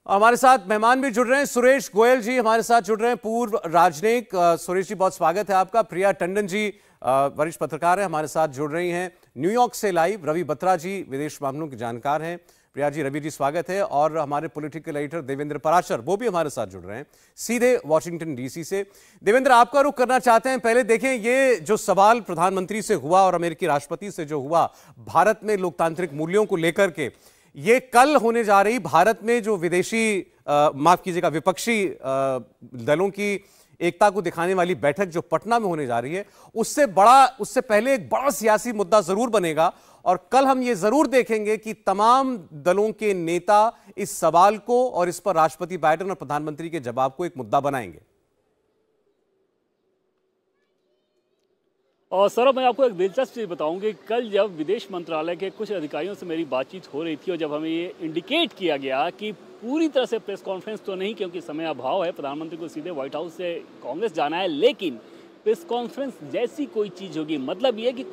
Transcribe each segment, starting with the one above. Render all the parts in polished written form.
हमारे साथ मेहमान भी जुड़ रहे हैं। सुरेश गोयल जी हमारे साथ जुड़ रहे हैं, पूर्व राजनयिक। सुरेश जी, बहुत स्वागत है आपका। प्रिया टंडन जी वरिष्ठ पत्रकार हैं, हमारे साथ जुड़ रही हैं न्यूयॉर्क से लाइव। रवि बत्रा जी विदेश मामलों के जानकार हैं। प्रिया जी, रवि जी स्वागत है। और हमारे पॉलिटिकल एडिटर देवेंद्र पराशर, वो भी हमारे साथ जुड़ रहे हैं सीधे वॉशिंगटन डीसी से। देवेंद्र, आपका रुख करना चाहते हैं। पहले देखें, ये जो सवाल प्रधानमंत्री से हुआ और अमेरिकी राष्ट्रपति से जो हुआ भारत में लोकतांत्रिक मूल्यों को लेकर के, ये कल होने जा रही भारत में जो विदेशी माफ कीजिएगा विपक्षी दलों की एकता को दिखाने वाली बैठक जो पटना में होने जा रही है, उससे पहले एक बड़ा सियासी मुद्दा जरूर बनेगा। और कल हम ये जरूर देखेंगे कि तमाम दलों के नेता इस सवाल को और इस पर राष्ट्रपति बाइडेन और प्रधानमंत्री के जवाब को एक मुद्दा बनाएंगे। और सौरभ, मैं आपको एक दिलचस्प चीज़ बताऊं कि कल जब विदेश मंत्रालय के कुछ अधिकारियों से मेरी बातचीत हो रही थी और जब हमें ये इंडिकेट किया गया कि पूरी तरह से प्रेस कॉन्फ्रेंस तो नहीं, क्योंकि समय अभाव है, प्रधानमंत्री को सीधे व्हाइट हाउस से कांग्रेस जाना है, लेकिन प्रेस कॉन्फ्रेंस जैसी कोई चीज़ होगी, मतलब ये कि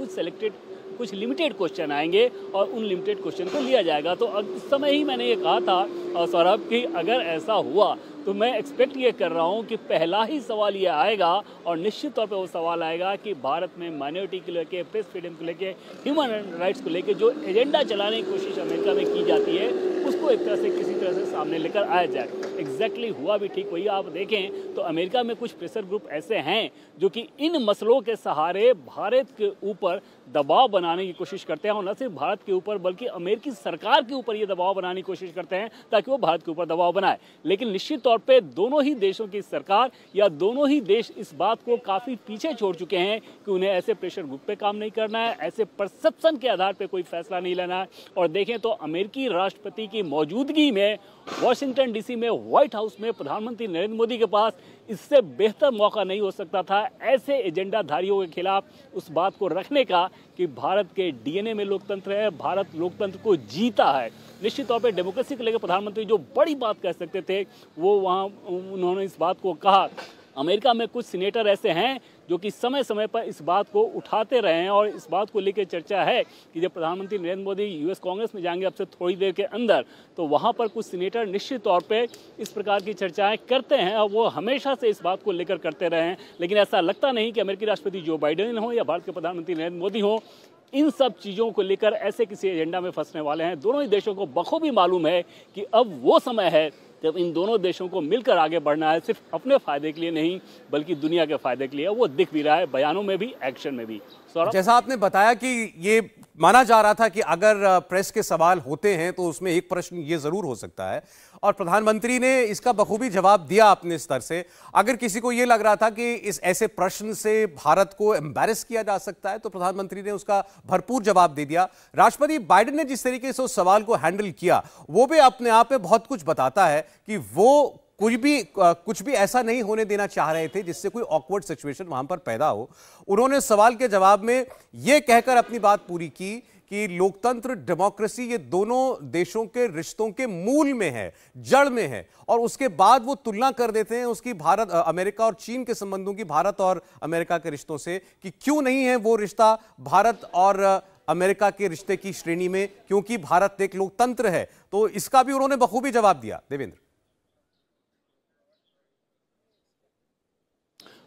कुछ लिमिटेड क्वेश्चन आएंगे और उन लिमिटेड क्वेश्चन को लिया जाएगा। तो उस समय ही मैंने ये कहा था सौरभ कि अगर ऐसा हुआ तो मैं एक्सपेक्ट ये कर रहा हूँ कि पहला ही सवाल ये आएगा, और निश्चित तौर पे वो सवाल आएगा कि भारत में माइनॉरिटी को लेके, प्रेस फ्रीडम को लेके, ह्यूमन राइट्स को लेके जो एजेंडा चलाने की कोशिश अमेरिका में की जाती है, उसको एक तरह से किसी तरह से सामने लेकर आया जाए। एग्जैक्टली हुआ भी ठीक वही। आप देखें तो अमेरिका में कुछ प्रेशर ग्रुप ऐसे हैं जो कि इन मसलों के सहारे भारत के ऊपर दबाव बनाने की कोशिश करते हैं, और न सिर्फ भारत के ऊपर बल्कि अमेरिकी सरकार के ऊपर ये दबाव बनाने की कोशिश करते हैं ताकि वो भारत के ऊपर दबाव बनाए। लेकिन निश्चित तौर पे दोनों ही देशों की सरकार या दोनों ही देश इस बात को काफ़ी पीछे छोड़ चुके हैं कि उन्हें ऐसे प्रेशर ग्रुप पे काम नहीं करना है, ऐसे परसेप्शन के आधार पे कोई फैसला नहीं लेना है। और देखें तो अमेरिकी राष्ट्रपति की मौजूदगी में वॉशिंगटन डीसी में व्हाइट हाउस में प्रधानमंत्री नरेंद्र मोदी के पास इससे बेहतर मौका नहीं हो सकता था ऐसे एजेंडाधारियों के खिलाफ उस बात को रखने का कि भारत के डीएनए में लोकतंत्र है, भारत लोकतंत्र को जीता है। निश्चित तौर पे डेमोक्रेसी को लेकर प्रधानमंत्री जो बड़ी बात कह सकते थे वो वहाँ उन्होंने इस बात को कहा। अमेरिका में कुछ सीनेटर ऐसे हैं जो कि समय समय पर इस बात को उठाते रहे हैं, और इस बात को लेकर चर्चा है कि जब प्रधानमंत्री नरेंद्र मोदी यूएस कांग्रेस में जाएंगे अब से थोड़ी देर के अंदर, तो वहां पर कुछ सीनेटर निश्चित तौर पे इस प्रकार की चर्चाएं करते हैं, और वो हमेशा से इस बात को लेकर करते रहे हैं। लेकिन ऐसा लगता नहीं कि अमेरिकी राष्ट्रपति जो बाइडेन हो या भारत के प्रधानमंत्री नरेंद्र मोदी हो इन सब चीज़ों को लेकर ऐसे किसी एजेंडा में फंसने वाले हैं। दोनों ही देशों को बखूबी मालूम है कि अब वो समय है जब इन दोनों देशों को मिलकर आगे बढ़ना है, सिर्फ अपने फायदे के लिए नहीं बल्कि दुनिया के फायदे के लिए। वो दिख भी रहा है बयानों में भी, एक्शन में भी। जैसा आपने बताया कि ये माना जा रहा था कि अगर प्रेस के सवाल होते हैं तो उसमें एक प्रश्न ये जरूर हो सकता है, और प्रधानमंत्री ने इसका बखूबी जवाब दिया अपने स्तर से। अगर किसी को ये लग रहा था कि इस ऐसे प्रश्न से भारत को एम्बैरेस किया जा सकता है तो प्रधानमंत्री ने उसका भरपूर जवाब दे दिया। राष्ट्रपति बाइडेन ने जिस तरीके से उस सवाल को हैंडल किया वो भी अपने आप में बहुत कुछ बताता है कि वो कुछ भी ऐसा नहीं होने देना चाह रहे थे जिससे कोई ऑकवर्ड सिचुएशन वहां पर पैदा हो। उन्होंने सवाल के जवाब में यह कहकर अपनी बात पूरी की कि लोकतंत्र, डेमोक्रेसी ये दोनों देशों के रिश्तों के मूल में है, जड़ में है। और उसके बाद वो तुलना कर देते हैं उसकी अमेरिका और चीन के संबंधों की भारत और अमेरिका के रिश्तों से, कि क्यों नहीं है वो रिश्ता भारत और अमेरिका के रिश्ते की श्रेणी में, क्योंकि भारत एक लोकतंत्र है। तो इसका भी उन्होंने बखूबी जवाब दिया। देवेंद्र,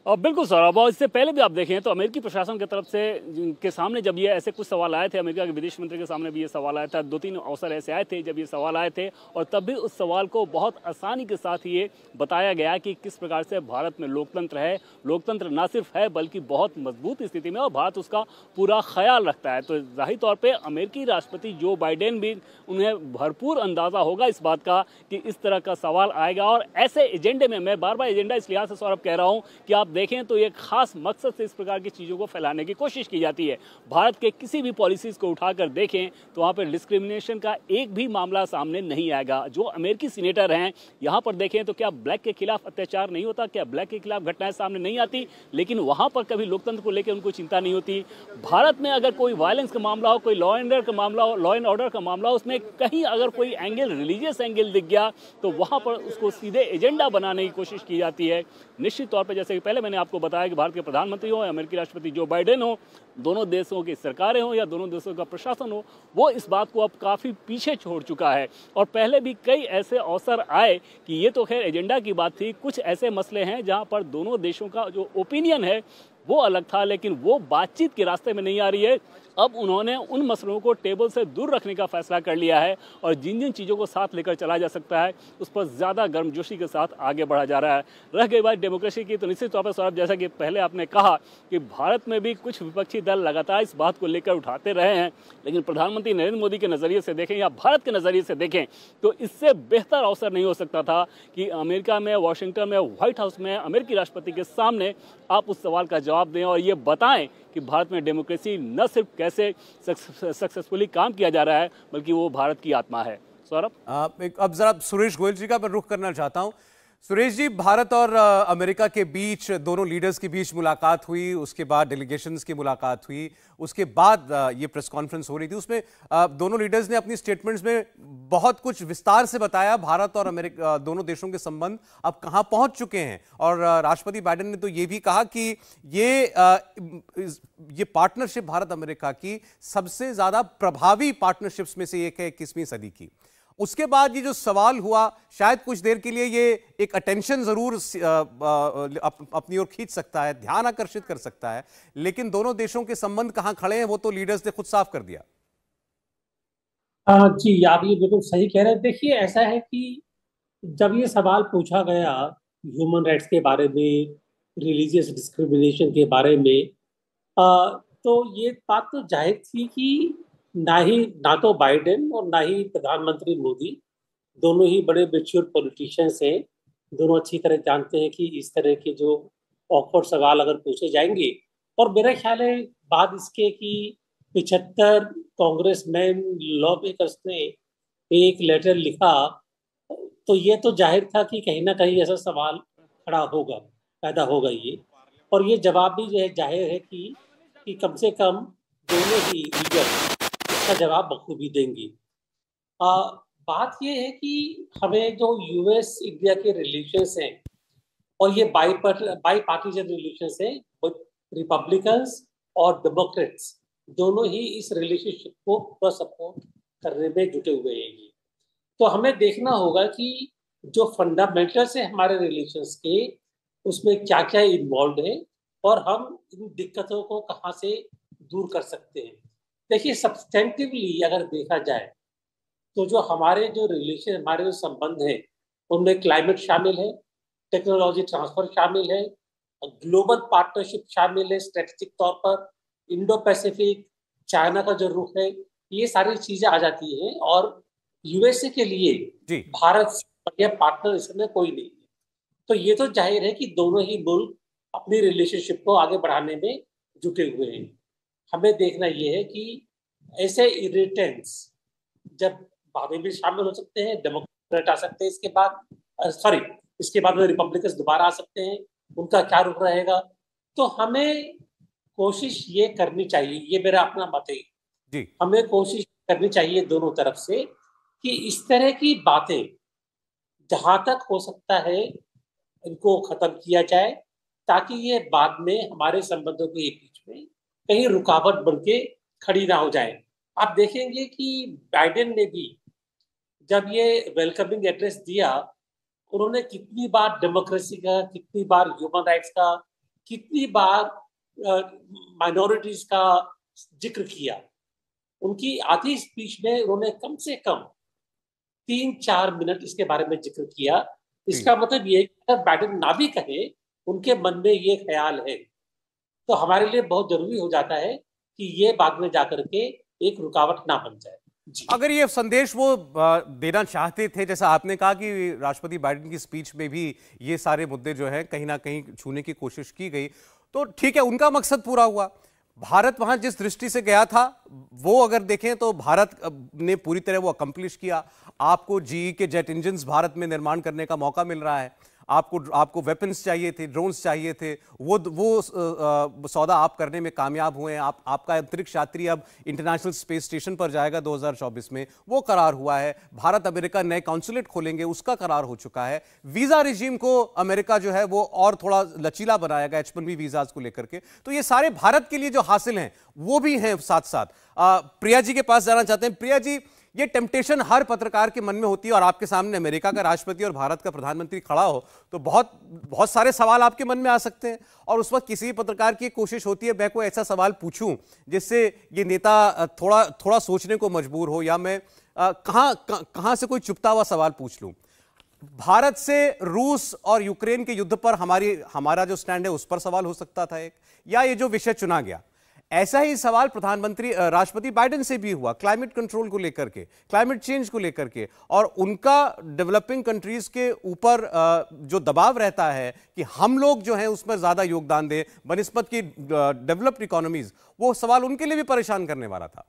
और बिल्कुल सौरभ, और इससे पहले भी आप देखें तो अमेरिकी प्रशासन की तरफ से के सामने जब ये ऐसे कुछ सवाल आए थे, अमेरिका के विदेश मंत्री के सामने भी ये सवाल आया था, 2-3 अवसर ऐसे आए थे जब ये सवाल आए थे, और तब भी उस सवाल को बहुत आसानी के साथ ये बताया गया कि किस प्रकार से भारत में लोकतंत्र है। लोकतंत्र ना सिर्फ है बल्कि बहुत मजबूत स्थिति में, और भारत उसका पूरा ख्याल रखता है। तो जाहिर तौर पर अमेरिकी राष्ट्रपति जो बाइडेन भी, उन्हें भरपूर अंदाजा होगा इस बात का कि इस तरह का सवाल आएगा। और ऐसे एजेंडे में, मैं बार बार एजेंडा इस लिहाज से सौरभ कह रहा हूँ कि आप देखें तो एक खास मकसद से इस प्रकार की चीज़ों को फैलाने की कोशिश की जाती है। भारत के किसी भी पॉलिसीज़ को उठाकर देखें तो वहाँ पर डिस्क्रिमिनेशन का एक भी मामला सामने नहीं आएगा। जो अमेरिकी सीनेटर हैं यहाँ पर देखें तो क्या ब्लैक के खिलाफ अत्याचार नहीं होता, क्या ब्लैक के खिलाफ घटनाएं सामने नहीं आती, लेकिन वहाँ पर कभी लोकतंत्र को लेकर उनको चिंता नहीं होती। भारत में अगर कोई वायलेंस का मामला हो, कोई लॉ एंड ऑर्डर का मामला हो, उसमें कहीं अगर कोई एंगल, रिलीजियस एंगल दिख गया तो वहाँ पर उसको सीधे एजेंडा बनाने की कोशिश की जाती है। निश्चित तौर पर जैसे कि पहले मैंने आपको बताया कि भारत के प्रधानमंत्री हो या अमेरिकी राष्ट्रपति जो बाइडेन हो, दोनों देशों की सरकारें हो या दोनों देशों का प्रशासन हो, वो इस बात को अब काफ़ी पीछे छोड़ चुका है। और पहले भी कई ऐसे अवसर आए कि ये तो खैर एजेंडा की बात थी, कुछ ऐसे मसले हैं जहाँ पर दोनों देशों का जो ओपिनियन है वो अलग था, लेकिन वो बातचीत के रास्ते में नहीं आ रही है। अब उन्होंने उन मसलों को टेबल से दूर रखने का फैसला कर लिया है और जिन जिन चीज़ों को साथ लेकर चला जा सकता है उस पर ज़्यादा गर्मजोशी के साथ आगे बढ़ा जा रहा है। रह गई बात डेमोक्रेसी की, तो निश्चित तौर पर सौरभ, जैसा कि पहले आपने कहा कि भारत में भी कुछ विपक्षी दल लगातार इस बात को लेकर उठाते रहे हैं, लेकिन प्रधानमंत्री नरेंद्र मोदी के नज़रिए से देखें या भारत के नज़रिए से देखें तो इससे बेहतर अवसर नहीं हो सकता था कि अमेरिका में, वाशिंगटन में, व्हाइट हाउस में अमेरिकी राष्ट्रपति के सामने आप उस सवाल का जवाब दें और ये बताएं कि भारत में डेमोक्रेसी न सिर्फ कैसे सक्सेसफुली काम किया जा रहा है बल्कि वो भारत की आत्मा है। सौरभ, अब जरा सुरेश गोयल जी का मैं रुख करना चाहता हूं। सुरेश जी, भारत और अमेरिका के बीच, दोनों लीडर्स के बीच मुलाकात हुई, उसके बाद डेलीगेशंस की मुलाकात हुई, उसके बाद ये प्रेस कॉन्फ्रेंस हो रही थी। उसमें दोनों लीडर्स ने अपनी स्टेटमेंट्स में बहुत कुछ विस्तार से बताया भारत और अमेरिका, दोनों देशों के संबंध अब कहां पहुंच चुके हैं। और राष्ट्रपति बाइडेन ने तो ये भी कहा कि ये पार्टनरशिप भारत अमेरिका की सबसे ज्यादा प्रभावी पार्टनरशिप्स में से एक है 21वीं सदी की। उसके बाद ये जो सवाल हुआ, शायद कुछ देर के लिए ये एक अटेंशन जरूर अपनी ओर खींच सकता है, ध्यान आकर्षित कर सकता है, लेकिन दोनों देशों के संबंध कहां खड़े हैं वो तो लीडर्स ने खुद साफ कर दिया। जी, आप ये बिल्कुल सही कह रहे हैं। देखिए, ऐसा है कि जब ये सवाल पूछा गया ह्यूमन राइट्स के बारे में, रिलीजियस डिस्क्रिमिनेशन के बारे में, तो ये बात तो जाहिर थी कि ना तो बाइडेन और ना ही प्रधानमंत्री मोदी, दोनों ही बड़े मैच्योर पॉलिटिशियंस हैं। दोनों अच्छी तरह जानते हैं कि इस तरह के जो ऑकवर्ड सवाल अगर पूछे जाएंगे, और मेरा ख्याल है बाद इसके कि 75 कांग्रेसमैन लॉ मेकर्स ने एक लेटर लिखा, तो ये तो जाहिर था कि कहीं ना कहीं ऐसा सवाल खड़ा होगा, पैदा होगा ये। और ये जवाब भी जो है जाहिर है कि कम से कम दोनों ही लीडर इसका जवाब बखूबी देंगे। बात ये है कि हमें जो यूएस इंडिया के रिलेशंस हैं, और ये बाई पार्टीजन रिलेशंस हैं, रिपब्लिकन्स और डेमोक्रेट्स दोनों ही इस रिलेशनशिप को पूरा सपोर्ट करने में जुटे हुए हैं। तो हमें देखना होगा कि जो फंडामेंटल्स है हमारे रिलेशंस के, उसमें क्या क्या इन्वॉल्व है और हम इन दिक्कतों को कहाँ से दूर कर सकते हैं। देखिए, सब्सटेंटिवली अगर देखा जाए तो जो हमारे जो रिलेशन, हमारे जो संबंध हैं, उनमें क्लाइमेट शामिल है, टेक्नोलॉजी ट्रांसफर शामिल है, ग्लोबल पार्टनरशिप शामिल है, स्ट्रेटेजिक तौर पर इंडो पैसिफिक, चाइना का जो रुख है, ये सारी चीजें आ जाती हैं। और यूएसए के लिए भारत से बढ़िया पार्टनर इसमें कोई नहीं है। तो ये तो जाहिर है कि दोनों ही मुल्क अपनी रिलेशनशिप को आगे बढ़ाने में जुटे हुए हैं। हमें देखना ये है कि ऐसे इरिटेंट्स जब बाद में भी शामिल हो सकते हैं, डेमोक्रेट आ सकते हैं, इसके बाद में रिपब्लिकन्स दोबारा आ सकते हैं, उनका क्या रुख रहेगा। तो हमें कोशिश ये करनी चाहिए, ये मेरा अपना मत है जी, हमें कोशिश करनी चाहिए दोनों तरफ से कि इस तरह की बातें जहां तक हो सकता है इनको खत्म किया जाए, ताकि ये बाद में हमारे संबंधों के बीच में कहीं रुकावट बन के खड़ी ना हो जाए। आप देखेंगे कि बाइडेन ने भी जब ये वेलकमिंग एड्रेस दिया, उन्होंने कितनी बार डेमोक्रेसी का, कितनी बार ह्यूमन राइट्स का, कितनी बार माइनॉरिटीज का जिक्र किया। उनकी आधी स्पीच में उन्होंने कम से कम 3-4 मिनट इसके बारे में जिक्र किया। इसका मतलब ये कि अगर बाइडेन ना भी कहे, उनके मन में ये ख्याल है, तो हमारे लिए बहुत जरूरी हो जाता है कि ये बाद में जाकर के एक रुकावट ना बन जाए। अगर ये संदेश वो देना चाहते थे, जैसा आपने कहा कि राष्ट्रपति बाइडेन की स्पीच में भी ये सारे मुद्दे जो है कहीं ना कहीं छूने की कोशिश की गई, तो ठीक है, उनका मकसद पूरा हुआ। भारत वहां जिस दृष्टि से गया था, वो अगर देखें तो भारत ने पूरी तरह वो अकम्प्लिश किया। आपको जीई के जेट इंजन्स भारत में निर्माण करने का मौका मिल रहा है। आपको वेपन्स चाहिए थे, ड्रोन्स चाहिए थे, वो सौदा आप करने में कामयाब हुए हैं। आपका अंतरिक्ष यात्री अब इंटरनेशनल स्पेस स्टेशन पर जाएगा 2024 में, वो करार हुआ है। भारत अमेरिका नए कॉन्सुलेट खोलेंगे, उसका करार हो चुका है। वीजा रिजीम को अमेरिका जो है वो और थोड़ा लचीला बनाएगा H-1B वीजाज को लेकर के। तो ये सारे भारत के लिए जो हासिल हैं वो भी हैं साथ साथ। प्रिया जी के पास जाना चाहते हैं। प्रिया जी, ये टेम्पटेशन हर पत्रकार के मन में होती है, और आपके सामने अमेरिका का राष्ट्रपति और भारत का प्रधानमंत्री खड़ा हो तो बहुत बहुत सारे सवाल आपके मन में आ सकते हैं, और उस वक्त किसी पत्रकार की कोशिश होती है मैं कोई ऐसा सवाल पूछूं जिससे ये नेता थोड़ा सोचने को मजबूर हो, या मैं कहां से कोई चुपता हुआ सवाल पूछ लूं। भारत से रूस और यूक्रेन के युद्ध पर हमारा जो स्टैंड है उस पर सवाल हो सकता था एक, या ये जो विषय चुना गया। ऐसा ही सवाल राष्ट्रपति बाइडेन से भी हुआ, क्लाइमेट कंट्रोल को लेकर के, क्लाइमेट चेंज को लेकर के, और उनका डेवलपिंग कंट्रीज के ऊपर जो दबाव रहता है कि हम लोग जो हैं उसमें ज्यादा योगदान दें बनिस्बत की डेवलप्ड इकोनॉमीज, वो सवाल उनके लिए भी परेशान करने वाला था।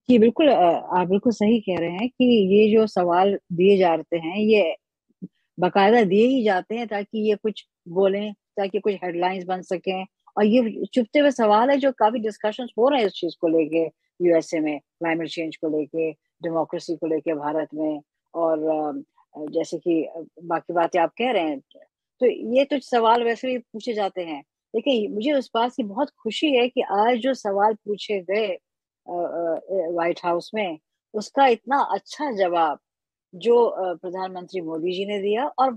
जी बिल्कुल, आप बिल्कुल सही कह रहे हैं कि ये जो सवाल दिए जाते हैं ये बाकायदा दिए ही जाते हैं ताकि ये कुछ बोलें, ताकि कुछ हेडलाइंस बन सकें। और ये चुपते हुए सवाल है जो काफी डिस्कशंस हो रहे हैं इस चीज को लेके, यूएसए में क्लाइमेट चेंज को लेके, डेमोक्रेसी को लेके भारत में, और जैसे कि बाकी बातें आप कह रहे हैं, तो ये तो सवाल वैसे भी पूछे जाते हैं। लेकिन मुझे उस बात की बहुत खुशी है कि आज जो सवाल पूछे गए व्हाइट हाउस में, उसका इतना अच्छा जवाब जो प्रधानमंत्री मोदी जी ने दिया, और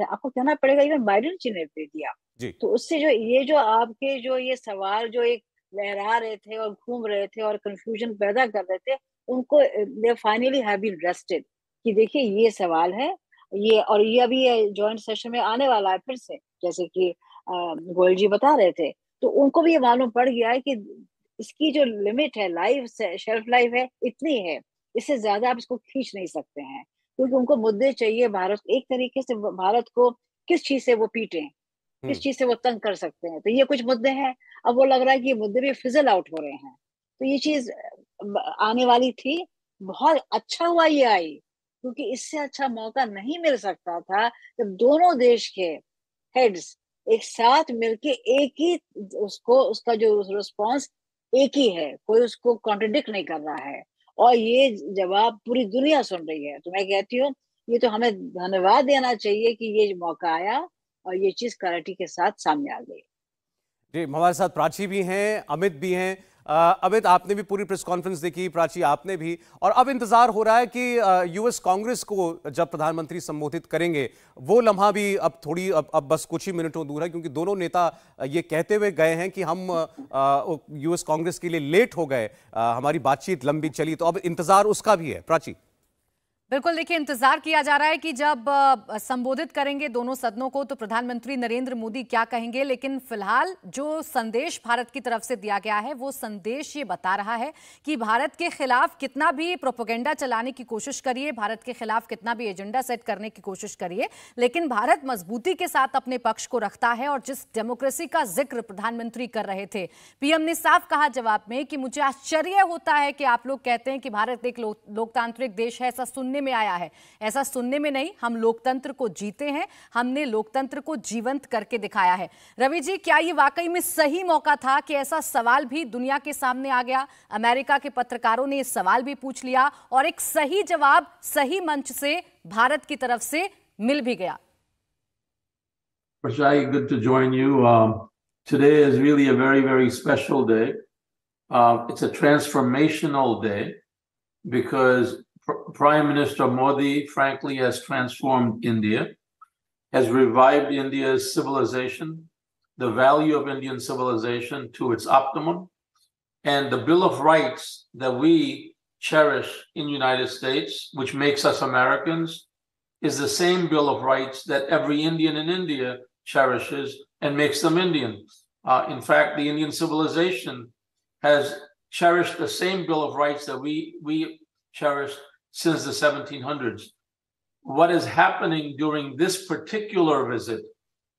आपको कहना पड़ेगा इवन बाइडेन जी ने भी दिया। तो उससे जो आपके जो ये सवाल जो एक लहरा रहे थे और घूम रहे थे और कंफ्यूजन पैदा कर रहे थे, उनको दे फाइनली हैव बीन रेस्टेड कि देखिए ये सवाल है, ये और ये अभी जॉइंट सेशन में आने वाला है फिर से, जैसे कि गोयल जी बता रहे थे। तो उनको भी ये मालूम पड़ गया है कि इसकी जो लिमिट है, लाइफ शेल्फ लाइफ है, इतनी है, इससे ज्यादा आप इसको खींच नहीं सकते हैं, क्योंकि उनको मुद्दे चाहिए भारत, एक तरीके से भारत को किस चीज से वो पीटें, किस चीज से वो तंग कर सकते हैं। तो ये कुछ मुद्दे हैं, अब वो लग रहा है कि ये मुद्दे भी फिजल आउट हो रहे हैं। तो ये चीज आने वाली थी, बहुत अच्छा हुआ ये आई, क्योंकि इससे अच्छा मौका नहीं मिल सकता था जब दोनों देश के हेड्स एक साथ मिलके एक ही उसका जो रिस्पॉन्स एक ही है, कोई उसको कॉन्ट्रडिक्ट नहीं कर रहा है, और ये जवाब पूरी दुनिया सुन रही है। तो मैं कहती हूँ ये तो हमें धन्यवाद देना चाहिए कि ये मौका आया और ये चीज क्लैरिटी के साथ सामने आ गई। जी, हमारे साथ प्राची भी हैं, अमित भी हैं। अमित, आपने भी पूरी प्रेस कॉन्फ्रेंस देखी, प्राची आपने भी, और अब इंतजार हो रहा है कि यूएस कांग्रेस को जब प्रधानमंत्री संबोधित करेंगे वो लम्हा भी अब बस कुछ ही मिनटों दूर है, क्योंकि दोनों नेता ये कहते हुए गए हैं कि हम यूएस कांग्रेस के लिए लेट हो गए, हमारी बातचीत लंबी चली, तो अब इंतजार उसका भी है। प्राची। बिल्कुल, देखिए इंतजार किया जा रहा है कि जब संबोधित करेंगे दोनों सदनों को तो प्रधानमंत्री नरेंद्र मोदी क्या कहेंगे। लेकिन फिलहाल जो संदेश भारत की तरफ से दिया गया है वो संदेश ये बता रहा है कि भारत के खिलाफ कितना भी प्रोपेगेंडा चलाने की कोशिश करिए, भारत के खिलाफ कितना भी एजेंडा सेट करने की कोशिश करिए, लेकिन भारत मजबूती के साथ अपने पक्ष को रखता है। और जिस डेमोक्रेसी का जिक्र प्रधानमंत्री कर रहे थे, पीएम ने साफ कहा जवाब में कि मुझे आश्चर्य होता है कि आप लोग कहते हैं कि भारत एक लोकतांत्रिक देश है, ऐसा सुनने में आया है। ऐसा सुनने में नहीं, हम लोकतंत्र को जीते हैं, हमने लोकतंत्र को जीवंत करके दिखाया है। रवि जी, क्या ये वाकई में सही मौका था कि ऐसा सवाल भी दुनिया के सामने आ गया? अमेरिका के पत्रकारों ने इस सवाल भी पूछ लिया और एक सही जवाब सही मंच से भारत की तरफ से मिल भी गया। Prashai, good to join you. Today is really a very, very special day. It's a transformational day because Prime Minister Modi, frankly, has transformed India, has revived India's civilization, the value of Indian civilization to its optimum. And the Bill of Rights that we cherish in the United States, which makes us Americans, is the same Bill of Rights that every Indian in India cherishes and makes them Indian. In fact, the Indian civilization has cherished the same Bill of Rights that we cherished since the 1700s. What is happening during this particular visit,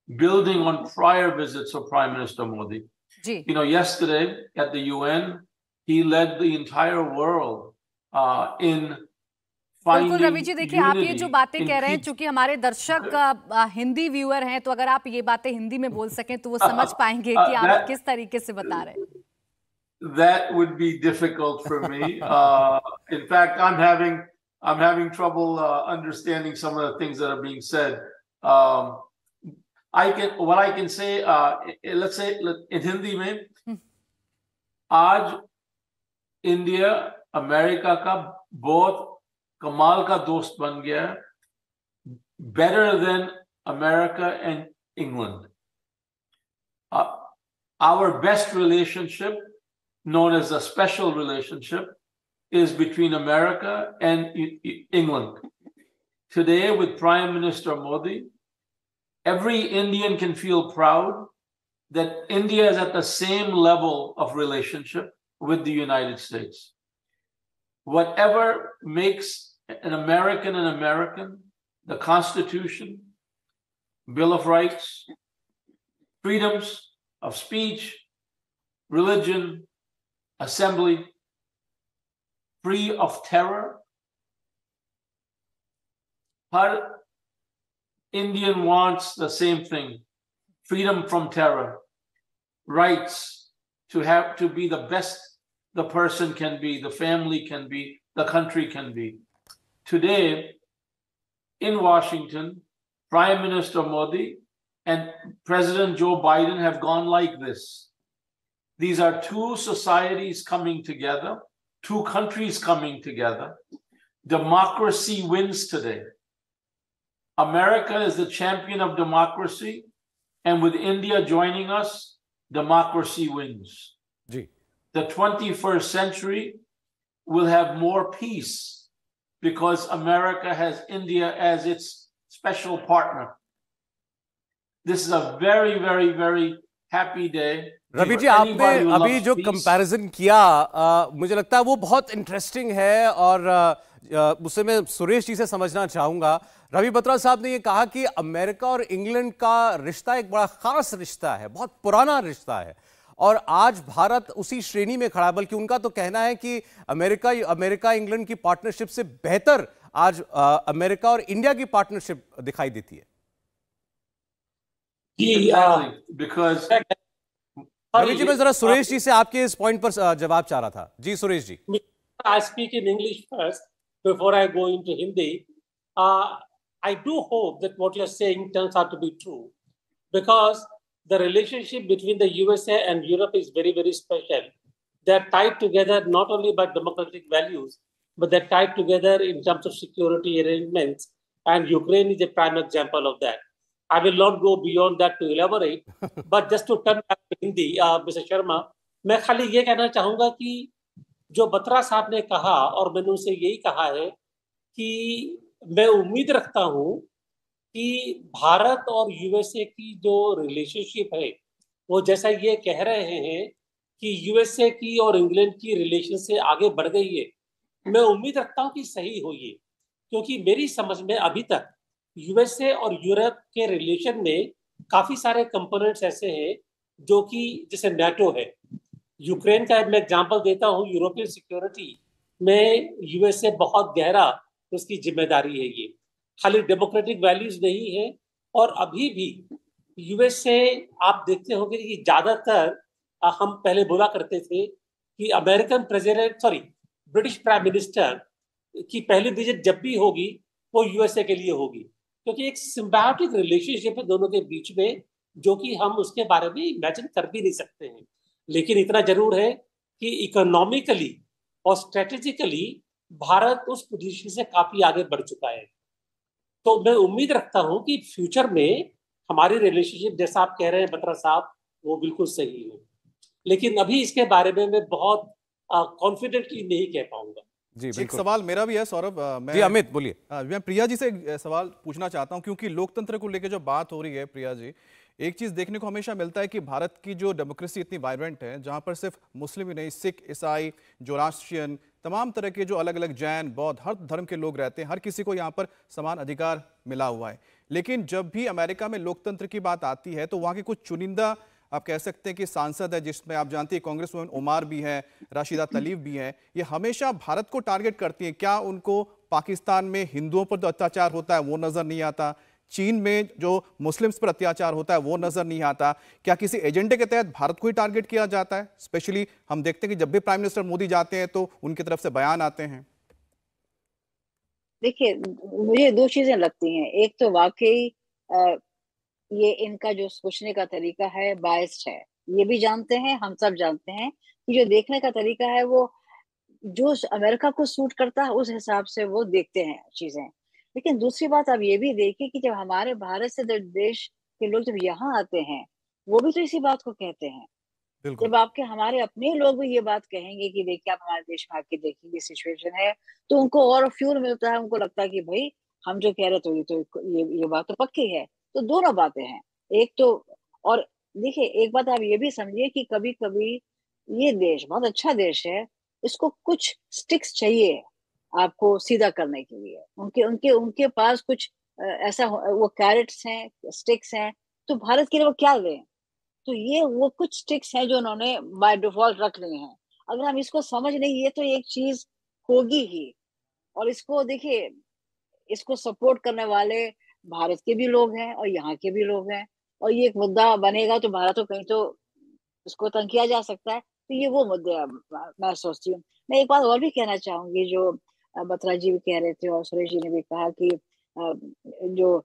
building on prior visits of Prime Minister Modi? You know, yesterday at the UN, he led the entire world in बिल्कुल रवि जी, देखिए आप ये जो बातें कह रहे हैं, चूंकि हमारे दर्शक हिंदी व्यूअर हैं, तो अगर आप ये बातें हिंदी में बोल सकें तो वो समझ पाएंगे कि आप किस तरीके से बता रहे हैं। That would be difficult for me. In fact, I'm having trouble understanding some of the things that are being said. What I can say, let's say in Hindi में, आज इंडिया अमेरिका का बहुत कमाल का दोस्त बन गया, better than America and England. Our best relationship, known as a special relationship, is between America and England. Today, with Prime Minister Modi, every Indian can feel proud that India is at the same level of relationship with the United States. Whatever makes an American, the Constitution, Bill of Rights, freedoms of speech, religion, assembly, free of terror. Her Indian wants the same thing: freedom from terror, rights to be the best the person can be, the family can be, the country can be. Today, in Washington, Prime Minister Modi and President Joe Biden have gone like this. These are two societies coming together, two countries coming together. Democracy wins today. America is the champion of democracy, and with India joining us, democracy wins. Ji. The 21st century will have more peace because America has India as its special partner. This is a very, very, very happy day. Ravi ji, आपने अभी जो comparison किया, मुझे लगता है वो बहुत interesting है, और उससे मैं सुरेश जी से समझना चाहूंगा। रवि बत्रा साहब ने ये कहा कि अमेरिका और इंग्लैंड का रिश्ता एक बड़ा खास रिश्ता है, बहुत पुराना रिश्ता है, और आज भारत उसी श्रेणी में खड़ा है। बल्कि उनका तो कहना है कि अमेरिका इंग्लैंड की पार्टनरशिप से बेहतर आज अमेरिका और इंडिया की पार्टनरशिप दिखाई देती है। Because रवि जी, मैं जरा सुरेश जी से आपके इस पॉइंट पर जवाब चाह रहा था। जी Suresh ji. I speak in English first before I go into Hindi. I do hope that what you're saying turns out to be true, because the relationship between the USA and Europe is very, very special. They're tied together not only by democratic values, but they're tied together in terms of security arrangements, and Ukraine is a prime example of that. I will not go beyond that to elaborate, but just to turn back to Hindi, Mr. Sharma, मैं खाली ये कहना चाहूंगा कि जो बत्रा साहब ने कहा, और मैंने उनसे यही कहा है कि मैं उम्मीद रखता हूं कि भारत और यूएसए की जो रिलेशनशिप है, वो जैसा ये कह रहे हैं कि यूएसए की और इंग्लैंड की रिलेशन से आगे बढ़ गई है, मैं उम्मीद रखता हूं कि सही हो ये, क्योंकि मेरी समझ में अभी तक यूएसए और यूरोप के रिलेशन में काफी सारे कंपोनेंट्स ऐसे हैं जो कि जैसे नाटो है, यूक्रेन का मैं एग्जांपल देता हूं, यूरोपियन सिक्योरिटी में यूएसए बहुत गहरा उसकी जिम्मेदारी है। ये खाली डेमोक्रेटिक वैल्यूज नहीं है, और अभी भी यूएसए आप देखते होंगे कि ज्यादातर हम पहले बोला करते थे कि American president British prime minister की पहली विजिट जब भी होगी वो यूएसए के लिए होगी, क्योंकि एक सिम्बायोटिक रिलेशनशिप है दोनों के बीच में, जो कि हम उसके बारे में इमेजिन कर भी नहीं सकते हैं। लेकिन इतना जरूर है कि इकोनॉमिकली और स्ट्रेटेजिकली भारत उस पोजीशन से काफी आगे बढ़ चुका है। तो मैं उम्मीद रखता हूं कि फ्यूचर में हमारी रिलेशनशिप, जैसा आप कह रहे हैं बत्रा साहब, वो बिल्कुल सही है, लेकिन अभी इसके बारे में मैं बहुत कॉन्फिडेंटली नहीं कह पाऊंगा। जी, एक सवाल मेरा भी है सौरभ। जी अमित बोलिए। मैं प्रिया जी से एक सवाल पूछना चाहता हूं, क्योंकि लोकतंत्र को लेकर जो बात हो रही है प्रिया जी, एक चीज देखने को हमेशा मिलता है कि भारत की जो डेमोक्रेसी इतनी वाइब्रेंट है, जहां पर सिर्फ मुस्लिम ही नहीं, सिख, ईसाई, जोरास्ट्रियन, तमाम तरह के जो अलग अलग जैन, बौद्ध, हर धर्म के लोग रहते हैं, हर किसी को यहाँ पर समान अधिकार मिला हुआ है। लेकिन जब भी अमेरिका में लोकतंत्र की बात आती है तो वहाँ के कुछ चुनिंदा, आप कह सकते हैं कि सांसद है, जिसमें आप जानती है कांग्रेस वुमन ओमार भी है, राशिदा तलीब भी है, ये हमेशा भारत को टारगेट करती हैं। क्या उनको पाकिस्तान में हिंदुओं पर जो अत्याचार होता है वो नजर नहीं आता, चीन में जो मुस्लिम्स पर अत्याचार होता है वो नजर नहीं आता। क्या किसी एजेंडे के तहत भारत को ही टारगेट किया जाता है? स्पेशली हम देखते हैं कि जब भी प्राइम मिनिस्टर मोदी जाते हैं तो उनकी तरफ से बयान आते हैं। देखिए, मुझे दो चीजें लगती हैं। एक तो वाकई ये इनका जो सोचने का तरीका है बायस्ड है, ये भी जानते हैं, हम सब जानते हैं कि जो देखने का तरीका है वो जो अमेरिका को सूट करता है उस हिसाब से वो देखते हैं चीजें। लेकिन दूसरी बात आप ये भी देखिए कि जब हमारे भारत से देश के लोग जब यहाँ आते हैं वो भी तो इसी बात को कहते हैं। जब आपके हमारे अपने लोग भी ये बात कहेंगे कि देखिए आप हमारे देश में आके देखिए ये सिचुएशन है, तो उनको और फ्यूल मिलता है, उनको लगता है कि भाई हम जो कह रहे तो ये बात तो पक्की है। तो दोनों बातें हैं। एक तो और देखिए एक बात आप ये भी समझिए कि कभी कभी ये देश बहुत अच्छा देश है, इसको कुछ स्टिक्स चाहिए आपको सीधा करने के लिए। उनके उनके उनके पास कुछ ऐसा वो कैरेट्स हैं, स्टिक्स हैं, तो भारत के लिए वो क्या लें? तो ये वो कुछ स्टिक्स हैं जो उन्होंने बाय डिफॉल्ट रख लिए हैं। अगर हम इसको समझ नहीं, ये तो एक चीज होगी ही। और इसको देखिए, इसको सपोर्ट करने वाले भारत के भी लोग हैं और यहाँ के भी लोग हैं, और ये एक मुद्दा बनेगा तो भारत को कहीं तो इसको तंग किया जा सकता है। तो ये वो मुद्दे मैं सोचती हूँ। मैं एक बात और भी कहना चाहूंगी, जो बत्रा जी भी कह रहे थे और सुरेश जी ने भी कहा कि जो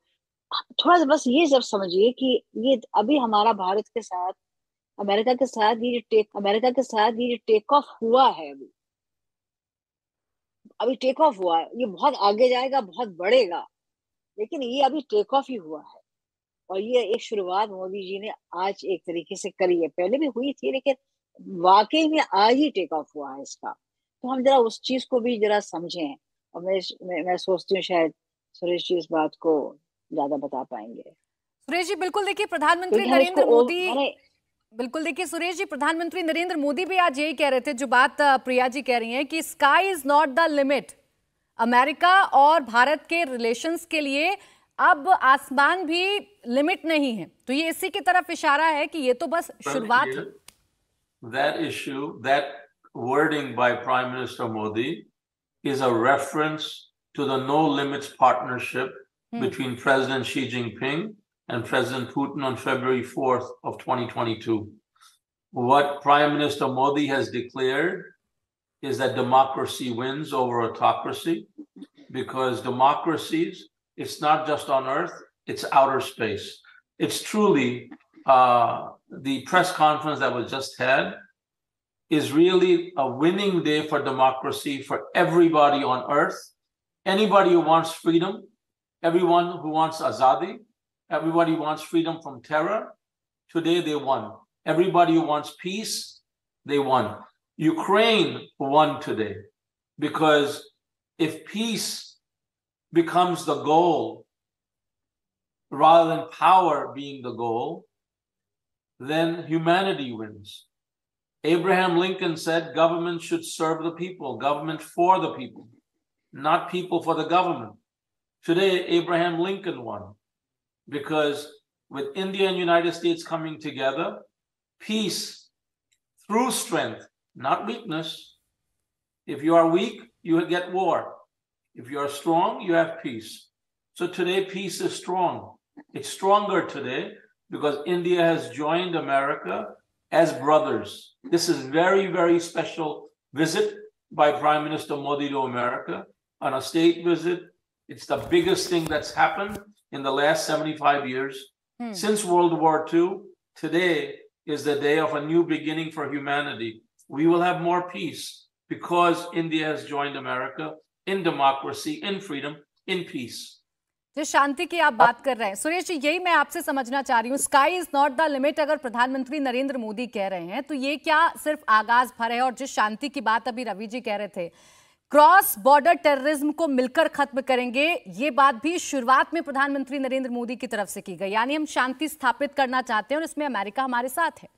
थोड़ा सा बस ये जब समझिए कि ये अभी हमारा भारत के साथ अमेरिका के साथ ये टेक ऑफ हुआ है, अभी टेक ऑफ हुआ है। ये बहुत आगे जाएगा, बहुत बढ़ेगा, लेकिन ये अभी टेक ऑफ ही हुआ है। और ये एक शुरुआत मोदी जी ने आज एक तरीके से करी है, पहले भी हुई थी लेकिन वाकई में आज ही टेक ऑफ हुआ है इसका। तो हम जरा उस चीज को भी जरा समझें। और मैं सोचती हूँ शायद सुरेश जी इस बात को ज्यादा बता पाएंगे। सुरेश जी बिल्कुल, देखिए प्रधानमंत्री नरेंद्र मोदी बिल्कुल देखिए सुरेश जी, प्रधानमंत्री नरेंद्र मोदी भी आज यही कह रहे थे जो बात प्रिया जी कह रही हैं कि sky is not the limit. America और भारत के रिलेशंस के लिए अब आसमान भी लिमिट नहीं है। तो ये इसी की तरफ इशारा है कि ये तो बस शुरुआत है। That issue, that wording by Prime Minister Modi is a reference to the no limits partnership between President Xi Jinping and President Putin on February 4th of 2022. What Prime Minister Modi has declared is that democracy wins over autocracy, because democracies, it's not just on earth, it's outer space. It's truly the press conference that was just had is really a winning day for democracy, for everybody on earth. Anybody who wants freedom, everyone who wants azadi, everybody who wants freedom from terror, today they won. Everybody who wants peace, they won. Ukraine won today, because if peace becomes the goal rather than power being the goal, then humanity wins. Abraham Lincoln said government should serve the people, government for the people, not people for the government. Today, Abraham Lincoln won, because with India and United States coming together, peace through strength, not weakness. If you are weak, you get war. If you are strong, you have peace. So today, peace is strong. It's stronger today because India has joined America as brothers. This is very, very special visit by Prime Minister Modi to America on a state visit. It's the biggest thing that's happened in the last 75 years. Since World War II, today is the day of a new beginning for humanity. We will have more peace because India has joined America in democracy, in freedom, in peace. जिस शांति की आप बात कर रहे हैं सुरेश जी, यही मैं आपसे समझना चाह रही हूँ। Sky is not the limit अगर प्रधानमंत्री नरेंद्र मोदी कह रहे हैं तो ये क्या सिर्फ आगाज भर है? और जिस शांति की बात अभी रवि जी कह रहे थे, क्रॉस बॉर्डर टेररिज्म को मिलकर खत्म करेंगे, ये बात भी शुरुआत में प्रधानमंत्री नरेंद्र मोदी की तरफ से की गई। यानी हम शांति स्थापित करना चाहते हैं और इसमें अमेरिका हमारे साथ है।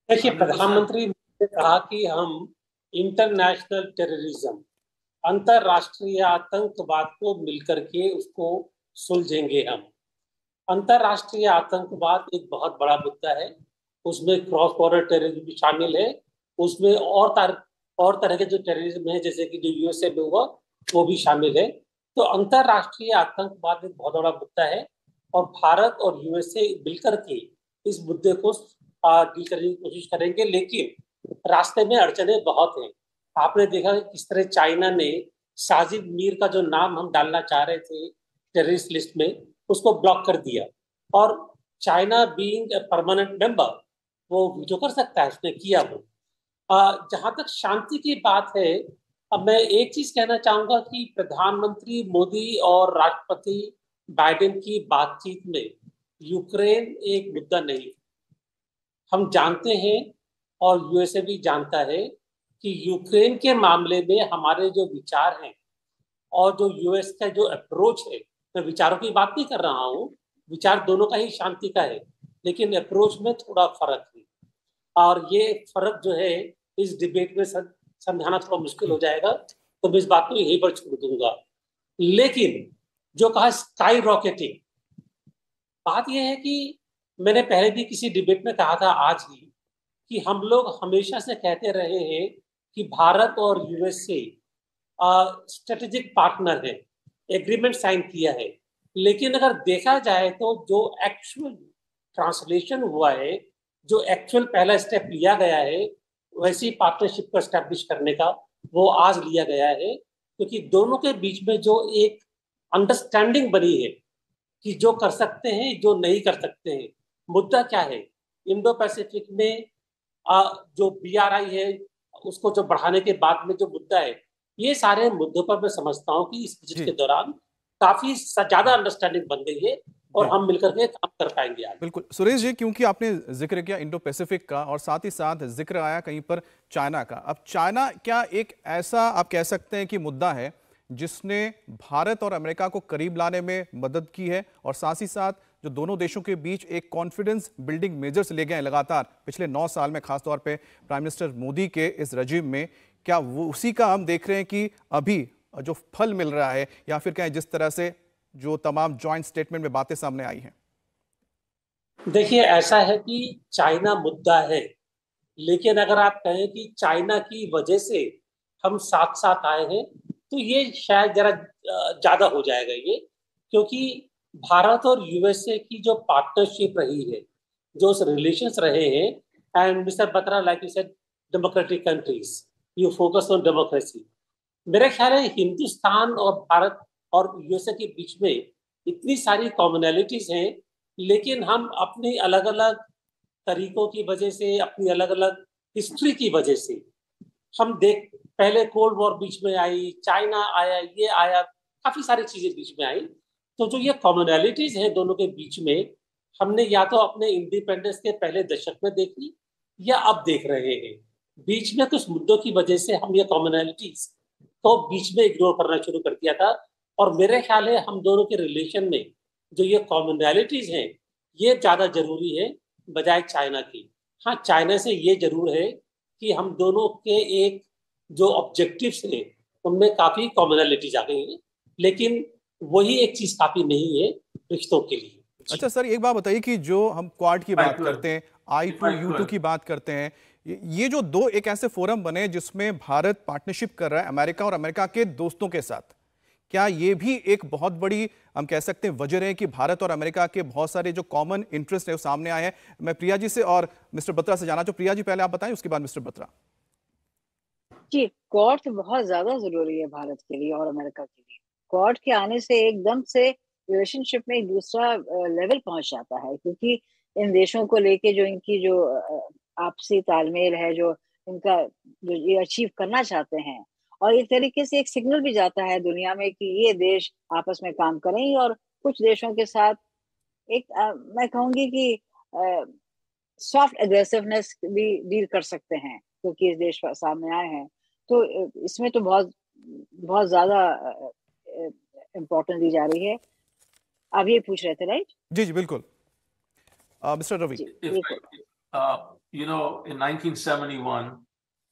देखिए, प्रधानमंत्री ने कहा कि हम इंटरनेशनल टेररिज्म, अंतरराष्ट्रीय आतंकवाद को मिलकर के उसको सुलझेंगे हम। अंतरराष्ट्रीय आतंकवाद एक बहुत बड़ा मुद्दा है, उसमें क्रॉस बॉर्डर टेररिज्म भी शामिल है, उसमें और तरह के जो टेररिज्म है, जैसे कि जो यूएसए में हुआ वो भी शामिल है। तो अंतरराष्ट्रीय आतंकवाद एक बहुत बड़ा मुद्दा है और भारत और यूएसए मिलकर के इस मुद्दे को डील करने की कोशिश करेंगे, लेकिन रास्ते में अड़चने बहुत हैं। आपने देखा किस तरह चाइना ने साजिद मीर का जो नाम हम डालना चाह रहे थे टेररिस्ट लिस्ट में, उसको ब्लॉक कर दिया। और China being a permanent member वो वीटो कर सकता है, उसने किया वो। जहां तक शांति की बात है, अब मैं एक चीज कहना चाहूंगा कि प्रधानमंत्री मोदी और राष्ट्रपति बाइडेन की बातचीत में यूक्रेन एक मुद्दा नहीं। हम जानते हैं और यूएसए भी जानता है कि यूक्रेन के मामले में हमारे जो विचार हैं और जो यूएस का जो अप्रोच है, मैं विचारों की बात नहीं कर रहा हूँ, विचार दोनों का ही शांति का है, लेकिन अप्रोच में थोड़ा फर्क है। और ये फर्क जो है इस डिबेट में समझाना थोड़ा मुश्किल हो जाएगा, तो मैं इस बात को यहीं पर छोड़ दूंगा। लेकिन जो कहा स्काई रॉकेटिंग, बात यह है कि मैंने पहले भी किसी डिबेट में कहा था आज ही कि हम लोग हमेशा से कहते रहे हैं कि भारत और यूएसए स्ट्रेटेजिक पार्टनर है, एग्रीमेंट साइन किया है। लेकिन अगर देखा जाए तो जो एक्चुअल ट्रांसलेशन हुआ है, जो एक्चुअल पहला स्टेप लिया गया है वैसी पार्टनरशिप को एस्टैब्लिश करने का, वो आज लिया गया है। क्योंकि दोनों के बीच में जो एक अंडरस्टैंडिंग बनी है कि जो कर सकते हैं जो नहीं कर सकते हैं। मुद्दा क्या है, इंडो पैसिफिक में जो BRI है उसको जो बढ़ाने के बाद में जो मुद्दा है, ये सारे मुद्दों पर मैं समझता हूँ कि इस विजिट के दौरान काफी ज्यादा अंडरस्टैंडिंग बन गई है और हम मिलकर के काम कर पाएंगे आज। बिल्कुल सुरेश जी, क्योंकि आपने जिक्र किया इंडो पैसिफिक का और साथ ही साथ जिक्र आया कहीं पर चाइना का। अब चाइना क्या एक ऐसा आप कह सकते हैं कि मुद्दा है जिसने भारत और अमेरिका को करीब लाने में मदद की है और साथ ही साथ जो दोनों देशों के बीच एक कॉन्फिडेंस बिल्डिंग मेजर्स ले गए हैं लगातार पिछले 9 साल में, खासतौर पे प्राइम मिनिस्टर मोदी के इस रजीम में, क्या वो उसी का हम देख रहे हैं कि अभी जो फल मिल रहा है, या फिर क्या जिस तरह से जो तमाम जॉइंट स्टेटमेंट में बातें सामने आई हैं? देखिए, ऐसा है कि चाइना मुद्दा है, लेकिन अगर आप कहें कि चाइना की वजह से हम साथ साथ आए हैं तो ये शायद जरा ज्यादा हो जाएगा ये। क्योंकि भारत और यूएसए की जो पार्टनरशिप रही है, जो रिलेशंस रहे हैं, and mister Batra like you said democratic countries, you focus on democracy. मेरे ख्याल है हिंदुस्तान और भारत और यूएसए के बीच में इतनी सारी कॉमनैलिटीज हैं, लेकिन हम अपनी अलग अलग तरीकों की वजह से, अपनी अलग अलग हिस्ट्री की वजह से, हम पहले कोल्ड वॉर बीच में आई, चाइना आया, ये आया, काफी सारी चीजें बीच में आई। तो जो ये कॉमनैलिटीज हैं दोनों के बीच में, हमने या तो अपने इंडिपेंडेंस के पहले दशक में देखी या अब देख रहे हैं। बीच में कुछ मुद्दों की वजह से हम ये कॉमनैलिटीज को बीच में इग्नोर करना शुरू कर दिया था। और मेरे ख्याल है हम दोनों के रिलेशन में जो ये कॉमनैलिटीज हैं ये ज्यादा जरूरी है बजाय चाइना की। हाँ, चाइना से ये जरूर है कि हम दोनों के एक जो ऑब्जेक्टिव्स हैं उनमें काफी कॉमनैलिटीज आ गई हैं, लेकिन वही एक चीज काफी नहीं है रिश्तों के लिए। अच्छा सर, एक बात बताइए कि जो हम क्वाड की बात करते हैं, I2U2 की बात करते हैं, ये जो दो एक ऐसे फोरम बने जिसमें भारत पार्टनरशिप कर रहा है अमेरिका और अमेरिका के दोस्तों के साथ, क्या ये भी एक बहुत बड़ी हम कह सकते हैं वजह है कि भारत और अमेरिका के बहुत सारे जो कॉमन इंटरेस्ट है वो सामने आए हैं? मैं प्रिया जी से और मिस्टर बत्रा से जाना चाहूँ। प्रिया जी पहले आप बताएं, उसके बाद मिस्टर बत्रा। जी, क्वाड तो बहुत ज्यादा जरूरी है भारत के लिए और अमेरिका के लिए। क्वाड के आने से एकदम से रिलेशनशिप में एक दूसरा लेवल पहुंच जाता है, क्योंकि इन देशों को लेके जो इनकी जो आपसी तालमेल है, जो इनका जो ये अचीव करना चाहते हैं, और एक तरीके से एक सिग्नल भी जाता है दुनिया में कि ये देश आपस में काम करें और कुछ देशों के साथ एक मैं कहूंगी कि सॉफ्ट एग्रेसिवनेस भी डील कर सकते हैं, क्योंकि इस देश सामने आए हैं। तो इसमें तो बहुत बहुत ज्यादा इम्पोर्टेंस दी जा रही है। आप ये पूछ रहे थे, राइट? जी जी बिल्कुल। Mister Ravi, you know, in 1971,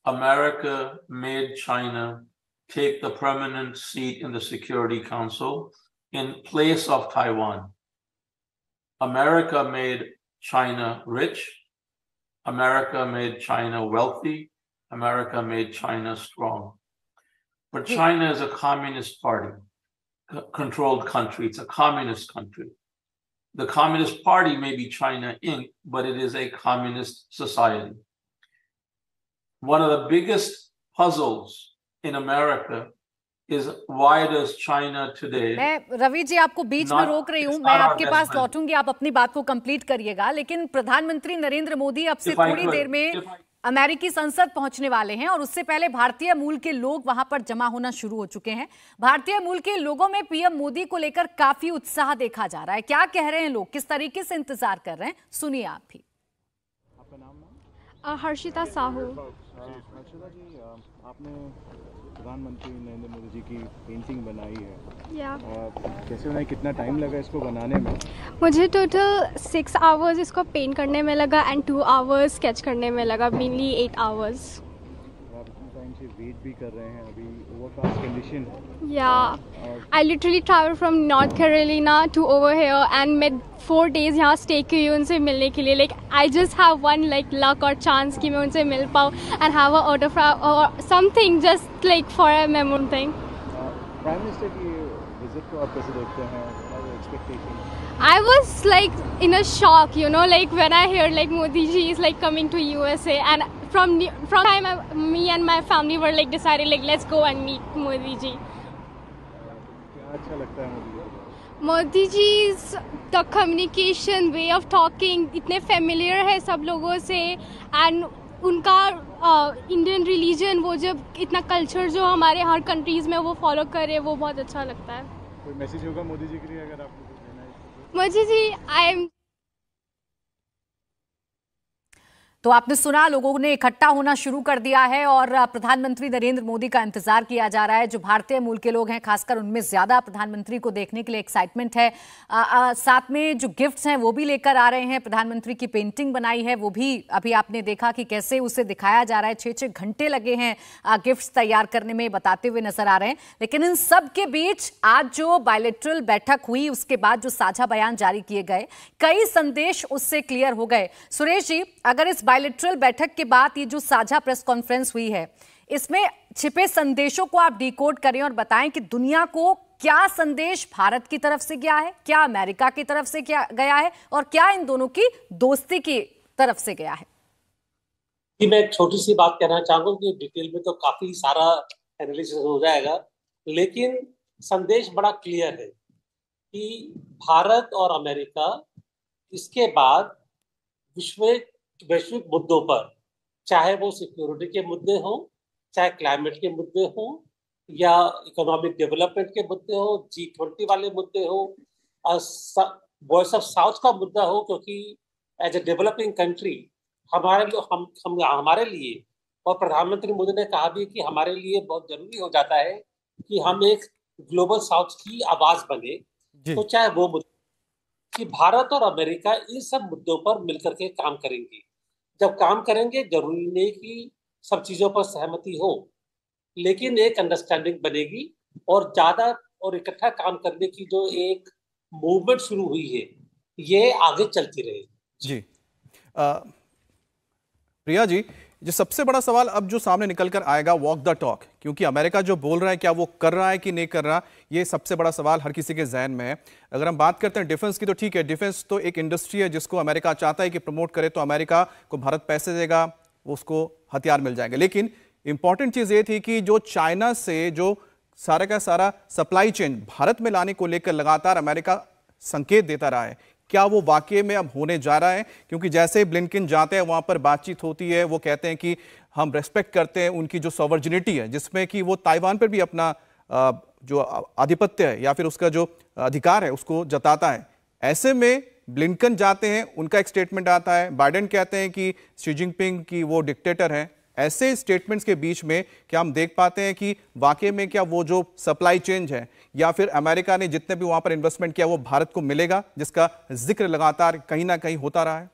America made China take the permanent seat in the Security Council in place of Taiwan. America made China rich. America made China wealthy. America made China strong. But China is a communist party, controlled country. It's a communist country. The Communist Party may be China Inc., but it is a communist society. One of the biggest puzzles in America is why does China today... मैं रवि जी आपको बीच में रोक रही हूँ, मैं आपके पास लौटूंगी, आप अपनी बात को कंप्लीट करिएगा। लेकिन प्रधानमंत्री नरेंद्र मोदी अब से थोड़ी देर में अमेरिकी संसद पहुंचने वाले हैं और उससे पहले भारतीय मूल के लोग वहां पर जमा होना शुरू हो चुके हैं। भारतीय मूल के लोगों में पीएम मोदी को लेकर काफी उत्साह देखा जा रहा है। क्या कह रहे हैं लोग, किस तरीके से इंतजार कर रहे हैं, सुनिए आप भी। आपका नाम? हर्षिता साहू। हर्षिता जी, आपने प्रधानमंत्री नरेंद्र मोदी जी की पेंटिंग बनाई है, या कैसे बनाई, कितना टाइम लगा इसको बनाने में? मुझे टोटल 6 आवर्स इसको पेंट करने में लगा एंड 2 आवर्स स्केच करने में लगा, मेनली 8 आवर्स। आप इतने टाइम से वेट भी कर रहे हैं, अभी ओवरकास्ट कंडीशन है। या I literally travel from North Carolina to over here and मैं 4 डेज यहाँ स्टे की हुई उनसे मिलने के लिए। Like I just have one like luck और चांस कि मैं उनसे मिल पाऊँ एंड हैव अ ऑटोग्राफ और something just like for a memory thing. Prime minister की विजिट को आप कैसे देखते हैं, expectation? I was like in a shock, you know, like when I heard like Modi ji is like coming to USA, and from time me and my family were like decided like let's go and meet Modi ji. क्या अच्छा लगता है Modi ji? Modi ji's the communication, way of talking इतने familiar है सब लोगों से, and उनका इंडियन रिलीजन, वो जब इतना कल्चर जो हमारे हर कंट्रीज में वो फॉलो करे, वो बहुत अच्छा लगता है। कोई मैसेज होगा मोदी जी के लिए अगर आपको कुछ देना है? मोदी जी, आई एम तो आपने सुना, लोगों ने इकट्ठा होना शुरू कर दिया है और प्रधानमंत्री नरेंद्र मोदी का इंतजार किया जा रहा है। जो भारतीय मूल के लोग हैं खासकर उनमें ज्यादा प्रधानमंत्री को देखने के लिए एक्साइटमेंट है। साथ में जो गिफ्ट्स हैं वो भी लेकर आ रहे हैं। प्रधानमंत्री की पेंटिंग बनाई है वो भी अभी आपने देखा कि कैसे उसे दिखाया जा रहा है। 6-6 घंटे लगे हैं गिफ्ट्स तैयार करने में, बताते हुए नजर आ रहे हैं। लेकिन इन सब के बीच आज जो बायलैटरल बैठक हुई उसके बाद जो साझा बयान जारी किए गए, कई संदेश उससे क्लियर हो गए। सुरेश जी, अगर इस बायलैटरल बैठक के बाद ये जो साझा प्रेस कॉन्फ्रेंस हुई है, इसमें छिपे संदेशों को आप डिकोड करें और बताएं कि दुनिया को क्या संदेश भारत की तरफ से गया है, क्या अमेरिका की तरफ से क्या गया है और क्या इन दोनों की दोस्ती की तरफ से गया है। जी, मैं एक छोटी सी बात कहना चाहूंगा कि डिटेल में तो काफी सारा एनालिसिस हो जाएगा, लेकिन संदेश बड़ा क्लियर है कि भारत और अमेरिका इसके बाद वैश्विक मुद्दों पर, चाहे वो सिक्योरिटी के मुद्दे हों, चाहे क्लाइमेट के मुद्दे हों या इकोनॉमिक डेवलपमेंट के मुद्दे हो, G20 वाले मुद्दे हो, वॉइस ऑफ साउथ का मुद्दा हो, क्योंकि एज ए डेवलपिंग कंट्री हमारे लिए और प्रधानमंत्री मोदी ने कहा भी कि हमारे लिए बहुत जरूरी हो जाता है कि हम एक ग्लोबल साउथ की आवाज बने। तो चाहे वो मुद्दा कि भारत और अमेरिका इन सब मुद्दों पर मिलकर के काम करेंगे। जब काम करेंगे, जरूरी नहीं कि सब चीजों पर सहमति हो, लेकिन एक अंडरस्टैंडिंग बनेगी और ज्यादा और इकट्ठा काम करने की जो एक मूवमेंट शुरू हुई है, ये आगे चलती रहेगी। जी प्रिया जी, जो सबसे बड़ा सवाल अब जो सामने निकल कर आएगा, वॉक द टॉक, क्योंकि अमेरिका जो बोल रहा है क्या वो कर रहा है कि नहीं कर रहा, ये सबसे बड़ा सवाल हर किसी के जहन में है। अगर हम बात करते हैं डिफेंस की, तो ठीक है, डिफेंस तो एक इंडस्ट्री है जिसको अमेरिका चाहता है कि प्रमोट करे, तो अमेरिका को भारत पैसे देगा, उसको हथियार मिल जाएंगे। लेकिन इंपॉर्टेंट चीज ये थी कि जो चाइना से जो सारा का सारा सप्लाई चेन भारत में लाने को लेकर लगातार अमेरिका संकेत देता रहा है, क्या वो वाकई में अब होने जा रहा है? क्योंकि जैसे ब्लिंकन जाते हैं, वहां पर बातचीत होती है, वो कहते हैं कि हम रेस्पेक्ट करते हैं उनकी जो सॉवर्जिनिटी है, जिसमें कि वो ताइवान पर भी अपना जो आधिपत्य है या फिर उसका जो अधिकार है उसको जताता है। ऐसे में ब्लिंकन जाते हैं, उनका एक स्टेटमेंट आता है, बाइडेन कहते हैं कि शी जिनपिंग की वो डिक्टेटर है। ऐसे स्टेटमेंट्स के बीच में क्या हम देख पाते हैं कि वाकई में क्या वो जो सप्लाई चेन है या फिर अमेरिका ने जितने भी वहां पर इन्वेस्टमेंट किया वो भारत को मिलेगा, जिसका जिक्र लगातार कहीं ना कहीं होता रहा है?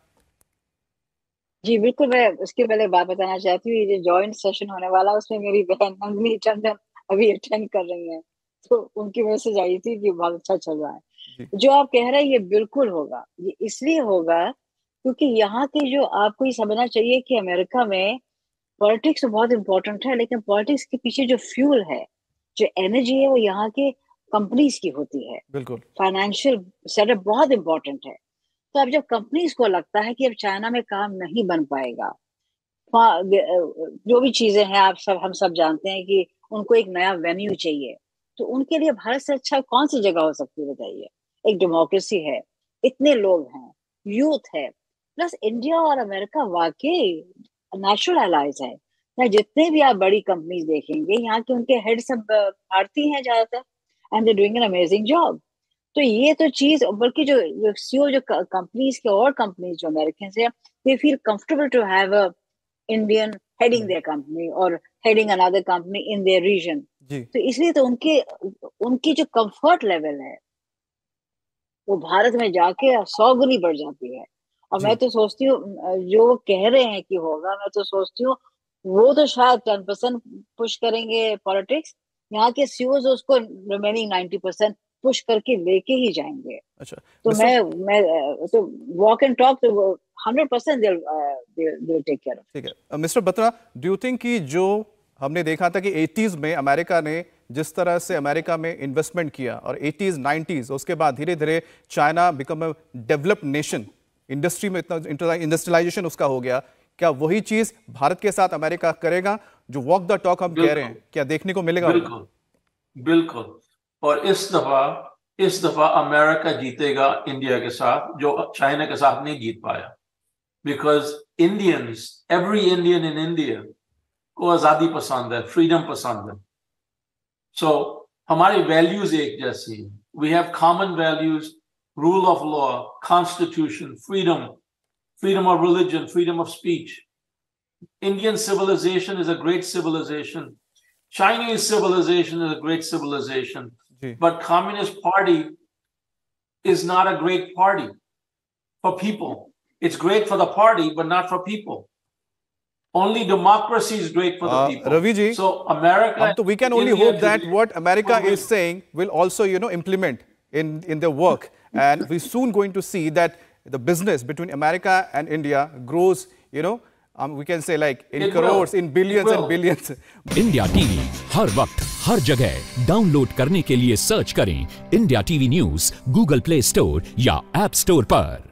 जी बिल्कुल, मैं उसके पहले बात बताना चाहती हूँ, ये जो जॉइंट सेशन होने वाला उसमें मेरी बहन नंदिनी टंडन अभी अटेंड कर रही हैं, तो उनकी मैसेज आई थी कि बहुत अच्छा चल रहा है। जो आप कह रहे हैं ये बिल्कुल होगा, ये इसलिए होगा क्योंकि यहाँ के जो आपको ये समझना चाहिए कि अमेरिका में पॉलिटिक्स बहुत इंपॉर्टेंट है, लेकिन पॉलिटिक्स के पीछे जो फ्यूल है जो एनर्जी है वो यहाँ के कंपनीज की होती है। बिल्कुल, फाइनेंशियल सेटअप बहुत इंपॉर्टेंट है। तो अब जब कंपनीज को लगता है कि अब चाइना में काम नहीं बन पाएगा, जो भी चीजें हैं हम सब जानते हैं कि उनको एक नया वेन्यू चाहिए, तो उनके लिए भारत से अच्छा कौन सी जगह हो सकती है बताइए। एक डेमोक्रेसी है, इतने लोग हैं, यूथ है, प्लस इंडिया और अमेरिका वाकई नेचुरल एलाइज है। यहाँ जितने भी आप बड़ी कंपनीज देखेंगे, यहाँ के उनके हेड सब भारतीय हैं ज्यादातर, and they doing an amazing job. तो ये तो चीज, बल्कि जो सीईओ जो कंपनीज के और कंपनीज जो अमेरिकन है, they feel comfortable to have a Indian heading their company और heading another company in their region. तो इसलिए तो उनकी जो कंफर्ट लेवल है वो भारत में जाके 100 गुनी बढ़ जाती है। और मैं तो सोचती हूँ जो वो कह रहे हैं कि होगा, मैं तो सोचती हूँ वो तो शायद 10% पुश करेंगे पॉलिटिक्स, यहाँ के सीईओज उसको रिमेनिंग 90% पुश करके लेके ही जाएंगे। अच्छा, तो मैं तो वॉक एंड टॉक तो 100% they'll take care of। ठीक है mister Batra, do you think कि जो हमने देखा था कि 80s में अमेरिका ने जिस तरह से अमेरिका में इन्वेस्टमेंट किया और 80s 90s उसके बाद धीरे धीरे China become a developed nation, industry में इतना इंडस्ट्रियलाइजेशन उसका हो गया, क्या वही चीज भारत के साथ अमेरिका करेगा? जो वॉक द टॉक हम कह रहे हैं, क्या देखने को मिलेगा? बिल्कुल बिल्कुल। और इस दफा अमेरिका जीतेगा इंडिया के साथ, जो चाइना के साथ नहीं जीत पाया। Because Indians, every Indian in India को आजादी पसंद है, फ्रीडम पसंद है। सो हमारी वैल्यूज एक जैसी है। We have common values, rule of law, constitution, freedom of religion, freedom of speech. Indian civilization is a great civilization. Chinese civilization is a great civilization. But Communist Party is not a great party for people. It's great for the party, but not for people. Only democracy is great for the people. Ravi ji, so America, so we can only hope that what America is saying will also, implement in their work, and we're soon going to see that the business between America and India grows, we can say like in crores, in billions and billions. India TV हर वक्त हर जगह download करने के लिए search करें India TV News Google Play Store या App Store पर।